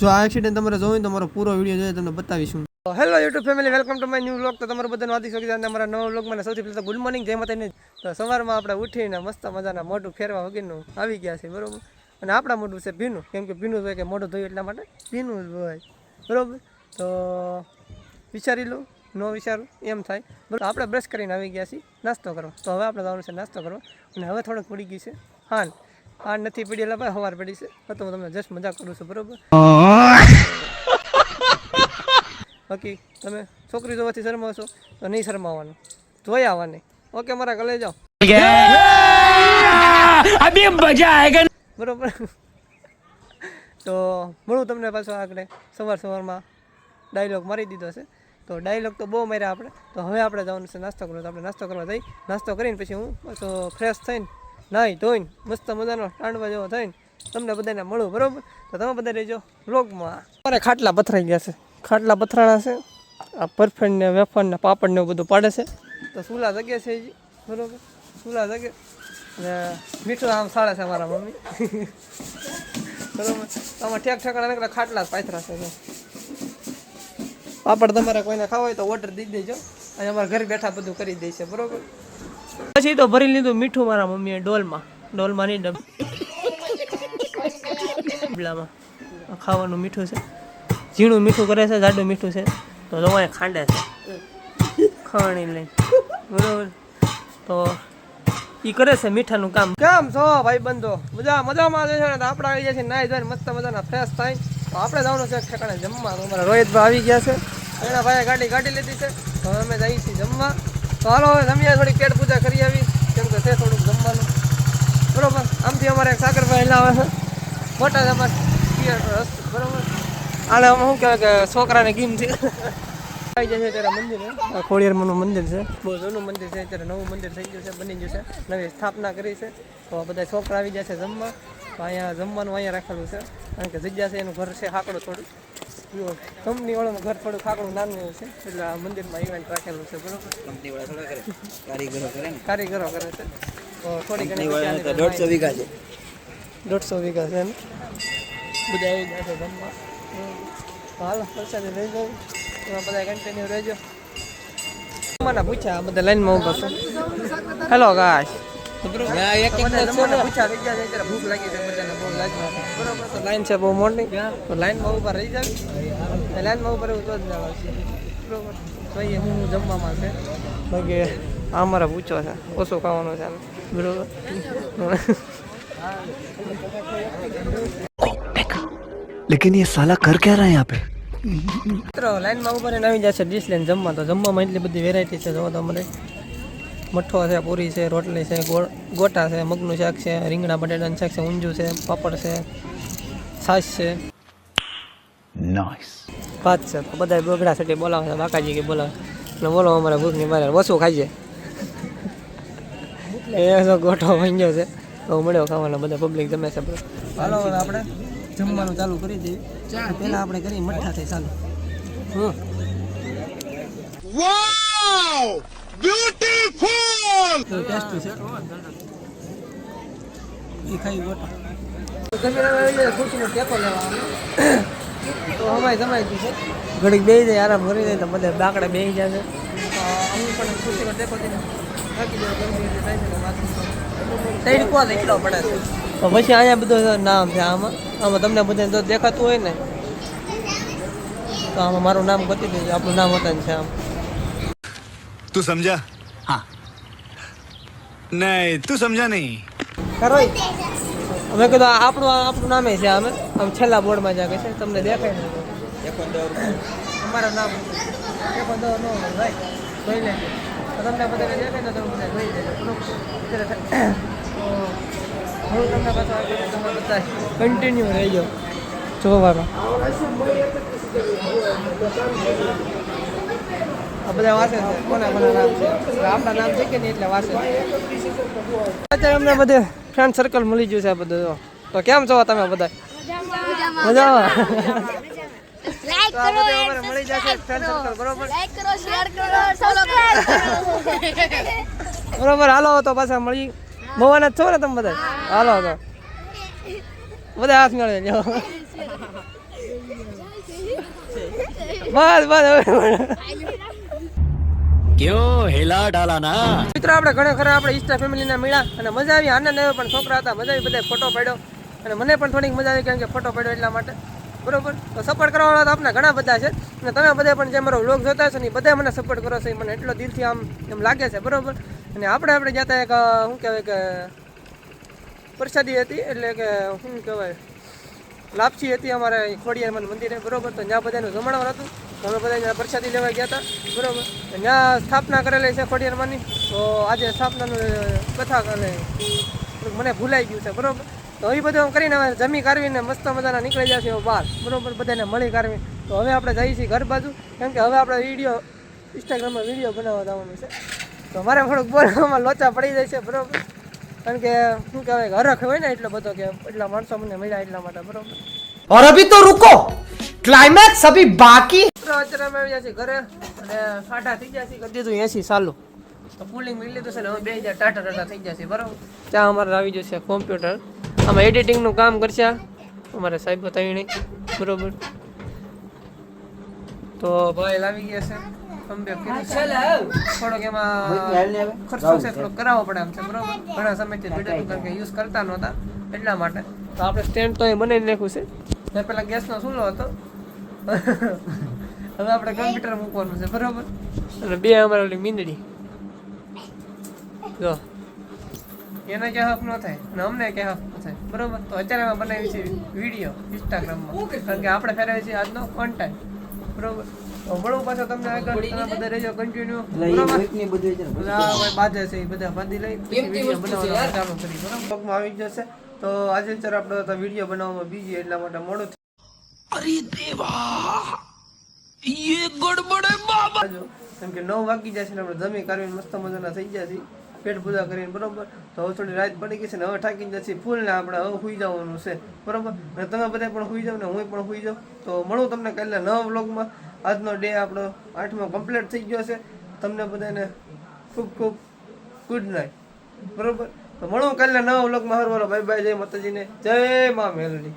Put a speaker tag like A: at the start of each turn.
A: જો આ એક્સિડન્ટ તમારે જોયું તો મારો પૂરો વિડીયો જોઈએ તમને બતાવીશું. Hello YouTube family, welcome to my new vlog. તો તમારું બધાનું હાર્દિક સ્વાગત છે અમારા નવા વ્લોગમાં. સૌથી પહેલાં તો ગુડ મોર્નિંગ, જય માતાજી. તો સવારમાં આપણે ઉઠીને મસ્ત મજાના મોઢું ફેરવા વગરનું આવી ગયા છે, બરોબર. અને આપણા મોઢું છે ભીનું, કેમ કે ભીનું હોય કે મોઢું ધોયું એટલા માટે ભીનું જ હોય, બરોબર. તો વિચારી લો, ન વિચારું એમ થાય, બરાબર. આપણે બ્રશ કરીને આવી ગયા છીએ નાસ્તો કરો. તો હવે આપણે જવાનું છે નાસ્તો કરો. અને હવે થોડોક પડી ગઈ છે હાલ નથી પડી, એટલે ભાઈ સવાર પડી છે તો હું તમને જસ્ટ મજાક કરું છું, બરોબર. બાકી તમે છોકરી જોવાથી શરમાવો છો તો નહીં શરમાવાનું, જોઈ આવવાની. ઓકે મારા ગલે જાઓ, બરોબર. તો મળું તમને પાછો આગળ સવારમાં ડાયલોગ મારી દીધો છે. તો ડાયલોગ તો બહુ માર્યા આપણે. તો હવે આપણે જવાનું છે નાસ્તો કરવા. તો આપણે નાસ્તો કરવા જઈ, નાસ્તો કરીને પછી હું પાછો ફ્રેશ થઈને નાહી ધોઈને મસ્ત મજાનો ટાંડવા જેવો થઈને તમને બધાને મળું, બરોબર. તો તમે બધા રહેજો વ્લોગમાં. અમારે ખાટલા પથરાઈ ગયા છે, ખાટલા પથરાણા છે. આ પરફેક્ટ ને વેફર ને પાપડ ને એવું બધું પાડે છે. તો સુલા જગ્યા છે હજી, બરોબર. સુલા જગ્યા ને મીઠું આમ સાળે છે મારા મમ્મી, બરોબર. આમાં ઠેક ઠેકાણા નીકળે ખાટલા જ પાથરા છે. પાપડ તમારે કોઈને ખાવા હોય તો ઓર્ડર દઈ દેજો, અને અમારા ઘરે બેઠા બધું કરી દે છે, બરોબર. પછી તો ભરી લીધું મીઠું મારા મમ્મીએ ડોલમાં નહીં ડબલામાં ખાવાનું મીઠું છે. ઝીણું મીઠું કરે છે, જાડું મીઠું છે. તો જો અહીંયા ખાંડે છે ખાણી લઈને, બરોબર. તો એ કરે છે મીઠાનું કામ. કેમ છો ભાઈ બંધો? મજામાં છે ને? તો આપણે આવી ગયા છે નાઈ ધોઈને મસ્ત મજાના ફ્રેશ થાય. તો આપણે જવાનું છે ઠેકાણે જમવા. અમારા રોહિતભાઈ આવી ગયા છે, એના ભાઈએ ગાડી લીધી છે. તો અમે જઈએ છીએ જમવા. તો હાલો હવે જમીએ, થોડી પેટ પૂજા કરી આવી, કેમ કે છે થોડુંક જમવાનું, બરોબર. આમથી અમારે એક સાગરભાઈ લાવે છે, મોટા જ અમારે થિયેટર, બરોબર. આને અમે શું કહેવાય કે છોકરાને ગીમ છે. આવી જાય છે ત્યારે મંદિર, ખોડિયારમાંનું મંદિર છે, બહુ જૂનું મંદિર છે. અત્યારે નવું મંદિર થઈ ગયું છે, બની ગયું છે, નવી સ્થાપના કરી છે. તો બધા છોકરા આવી ગયા છે જમવા. તો અહીંયા જમવાનું અહીંયા રાખેલું છે, કારણ કે જગ્યા છે, એનું ઘર છે હાકડું થોડું, કંપનીવાળાનું ઘર થોડું ખાકડું નાનું એવું છે, એટલે આ મંદિરમાં ઇવેન્ટ રાખેલું છે, બરોબર. કંપનીવાળા થોડા કરે, કારીગરો કરે છે. તો થોડી ઘણી 150 વીઘા છે, 150 વીઘા છે. બધા આવી ગયા છે જમવા. હાલ પ્રસાદી લઈ જાઉં, એમાં બધા કન્ટિન્યુ રહેજો. મને પૂછ્યા બધા લાઈનમાં ઊભા છો. હેલો ગાઈસ, ભૂખ લાગી છે બધાને, બહુ લાગી, બરોબર. તો લાઈન છે બહુ મોટી, તો લાઈનમાં ઊભા રહી જાય. લાઈનમાં ઊભા રહેવું તો જ ના આવશે, બરોબર. જોઈએ હું જમવામાં છે. બાકી આ મારા પૂછો છે, ઓછું ખાવાનું છે, બરોબર.
B: लेकिन ये साला कर क्या रहा है यहाँ पे?
A: મિત્રો લાઈનમાં ઉપર આવી જશે ડીશ લઈને જમવા. તો જમવામાં એટલી બધી વેરાયટી છે. જો તમારે મઠ્ઠો છે, પૂરી છે, રોટલી છે, ગોટા છે, મગનું શાક છે, રીંગણા બટાટાનું શાક છે, ઊંજું છે, પાપડ છે, છાશ છે,
B: नाइस
A: ભાત છે. તો બધા બગડા સાથે બોલાવે છે, બાકાજી કે બોલાવે એટલે બોલો અમારે ભૂખની મારે ઓછું ખાઈ જાય. એ જો ગોઠો ભાંગ્યો છે, તો મળ્યો ખાવાના બધા પબ્લિક જમે છે. હાલો હવે આપણે જમવાનું ચાલુ કરી દઈએ. પહેલાં આપણે કરીએ મઠ્ઠાથી ચાલુ.
C: વાવ બ્યુટીફુલ
A: ટેસ્ટી છે એ ખાઈ ગોટા. ખુરશીનો ટેકો લેવા તો હમાય જમાઈ ગયું છે. ઘડીક બેસી જાય, આરામ કરી જાય, તો બધા બાકડા બેસી જાય છે. અમુક પણ ખુરશીનો ટેકો દઈને રાખી દેવો, ગમે થાય છે. તડકો એટલો પડે છે. તો પછી અહીંયા બધું નામ છે, આમાં તમને બધાને જો દેખાતું હોય ને તો આમાં મારું નામ ગોતી દેજો, આપણું નામ હોતા છે આમ.
C: તું સમજા? હા નહીં, તું સમજા નહીં.
A: કરો અમે કીધું આપણું નામે છે. અમે આમ છેલ્લા બોર્ડમાં જ છે, તમને દેખાય ને અમારું નામ એકો દો ન હોય ભાઈ, જોઈ લેજો. તો તમને બધાને દેખાય ને તો બધા જોઈ લેજો, બરોબર. હું તમને પાછા તમે બધા કન્ટિન્યુ રહેજો જોવામાં. આ બધા વાંચે છે, કોના નામ છે, આપણા નામ છે કે નહીં એટલે વાંચે છે. અત્યારે અમને બધે ફ્રેન્ડ સર્કલ મળી ગયું છે આ બધું. તો કેમ છો તમે બધા? મજામાં? તો આ બધે અમારે મળી જશે ફ્રેન્ડ સર્કલ, બરોબર. બરોબર, હાલો તો પાછા મળી. મવાના છો ને તમે બધા? હાલો તો બધા હાથ મેળવી જાઓ. બસ બસ હવે
B: क्यों हिला डाला ना
A: મિત્રો આપણે ઘણા ખરા આપણે ઈસ્ટા ફેમિલીના મળ્યા અને મજા આવી, આનંદ આવ્યો, પણ છોકરા હતા મજા આવી, બધા ફોટો પાડ્યો અને મને પણ થોડીક મજા આવી કારણ કે ફોટો પાડ્યો એટલા માટે, બરોબર. તો સપોર્ટ કરવાવાળા તો આપણે ઘણા બધા છે અને તમે બધા પણ જે મારો વ્લોગ જોતા છો ને એ બધા મને સપોર્ટ કરો છો, એ મને એટલો દિલથી આમ એમ લાગે છે, બરોબર. અને આપણે જતા એક શું કહેવાય કે પ્રસાદી હતી, એટલે કે શું કહેવાય લાપસી હતી અમારે ખોડિયાર મંદિરે, બરોબર. તો ત્યાં બધાનું જમણવાર હતું, તો અમે બધા ત્યાં પ્રસાદી લેવા ગયા હતા, બરોબર. ત્યાં સ્થાપના કરેલી છે ખોડિયારમાંની, તો આજે સ્થાપનાનું કથા અને મને ભૂલાઈ ગયું છે, બરોબર. તો એ બધું કરીને હવે જમી કાઢવીને મસ્ત મજાના નીકળી જશે બહાર, બરોબર, બધાને મળી કાઢવી. તો હવે આપણે જઈએ છીએ ઘર બાજુ, કેમ કે હવે આપણે વિડીયો ઇન્સ્ટાગ્રામમાં વિડીયો બનાવવા જવાનું છે, તો મારે થોડુંક બોલવામાં લોચા પડી જાય છે, બરોબર. કારણ કે શું કહેવાય હરખ હોય ને એટલો બધો કે એટલા માણસો મને મળ્યા એટલા માટે, બરોબર.
D: और अभी तो रुको, क्लाइमैक्स अभी बाकी।
A: અત્યારે અમે આવી ગયા છીએ ઘરે અને 8:30 થઈ ગયા છે, કરી દીધું 80 ચાલુ, તો કુલિંગ મિલી લીધું છે ને હવે 2000 ટાટા થઈ જશે, બરાબર. ત્યાં અમારે આવી જશે કોમ્પ્યુટર, આમાં એડિટિંગનું કામ કરશે અમારે સાહેબ બતાવીને, બરોબર. તો ભાઈ લાવી ગયા છે, થોડોક એમાં ખર્ચો છે થોડોક કરાવવો પડે એમ છે, બરોબર. ઘણા સમયથી વિડીયો કારણ કે યુઝ કરતા નહોતા એટલા માટે. તો આપણે સ્ટેન્ડ તો એ બનાવી નાખ્યું છે, મેં પેલા ગેસનો ચૂલો હતો, હવે આપણે કમ્પ્યુટર મૂકવાનું છે, બરોબર. અને બે અમારે ઓલી મીંદડી જો એને કે હફ ન થાય અને અમને કે હફ ન થાય, બરોબર. તો અત્યારે અમે બનાવી છે વિડીયો ઇન્સ્ટાગ્રામમાં, કારણ કે આપણે ફેરવીએ છીએ આજનો કોન્ટેન્ટ, બરોબર. તો મળું પાછો તમને આગળ, તમે બધા રહેજો કન્ટિન્યુ, બરોબર. બધા બાજે છે એ બધા બાંધી લઈ પછી વિડીયો બનાવવાનું ચાલુ કરી, બરોબર. બ્લોગમાં આવી જશે. તો આજે અત્યારે આપણે વિડીયો બનાવવામાં બીજી એટલા માટે મોડું
B: अरे देवा ये गड़बड़ है बाबा
A: કેમ કે 9 વાગી જાય છે ને આપણે જમી કાઢીને મસ્ત મજાના થઈ ગયા છીએ, પેટ પૂજા કરીને, બરોબર. તો હવે થોડી રાત પડી ગઈ છે ને હવે થાકી જશે ફૂલ ને આપણે હવે સુઈ જવાનું છે, બરોબર. અને તમે બધા પણ સુઈ જાવ ને હું પણ સુઈ જાઉં. તો મળું તમને કાલે નવા વ્લોગમાં. આજનો ડે આપણો 8મો કમ્પ્લીટ થઈ ગયો છે. તમને બધાને ખૂબ ખૂબ ગુડ નાઇટ, બરોબર. તો મળું કાલે નવા વ્લોગમાં. હર વારો બાય બાય, જય માતાજીને, જય મા મેલડી.